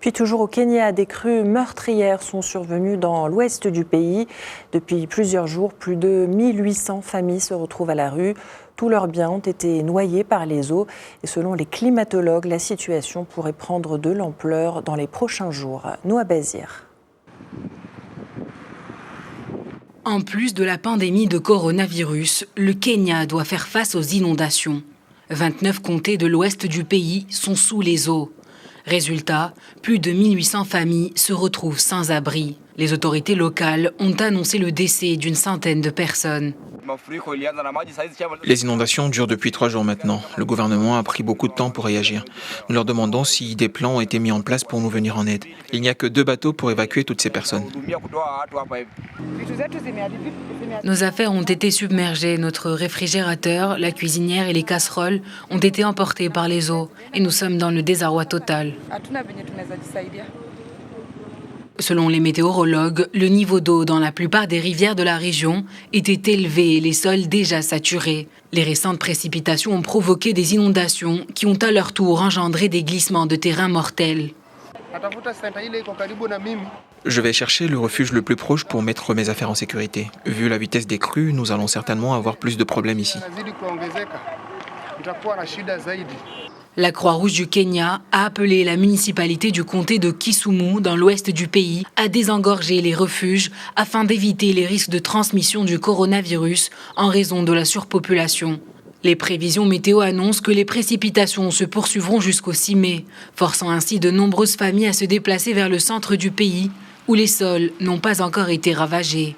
Puis toujours au Kenya, des crues meurtrières sont survenues dans l'ouest du pays. Depuis plusieurs jours, plus de 1800 familles se retrouvent à la rue. Tous leurs biens ont été noyés par les eaux. Et selon les climatologues, la situation pourrait prendre de l'ampleur dans les prochains jours. Noa Bézir. En plus de la pandémie de coronavirus, le Kenya doit faire face aux inondations. 29 comtés de l'ouest du pays sont sous les eaux. Résultat, plus de 1800 familles se retrouvent sans abri. Les autorités locales ont annoncé le décès d'une centaine de personnes. Les inondations durent depuis 3 jours maintenant. Le gouvernement a pris beaucoup de temps pour réagir. Nous leur demandons si des plans ont été mis en place pour nous venir en aide. Il n'y a que 2 bateaux pour évacuer toutes ces personnes. Nos affaires ont été submergées. Notre réfrigérateur, la cuisinière et les casseroles ont été emportés par les eaux. Et nous sommes dans le désarroi total. Selon les météorologues, le niveau d'eau dans la plupart des rivières de la région était élevé et les sols déjà saturés. Les récentes précipitations ont provoqué des inondations qui ont à leur tour engendré des glissements de terrain mortels. Je vais chercher le refuge le plus proche pour mettre mes affaires en sécurité. Vu la vitesse des crues, nous allons certainement avoir plus de problèmes ici. La Croix-Rouge du Kenya a appelé la municipalité du comté de Kisumu, dans l'ouest du pays, à désengorger les refuges afin d'éviter les risques de transmission du coronavirus en raison de la surpopulation. Les prévisions météo annoncent que les précipitations se poursuivront jusqu'au 6 mai, forçant ainsi de nombreuses familles à se déplacer vers le centre du pays, où les sols n'ont pas encore été ravagés.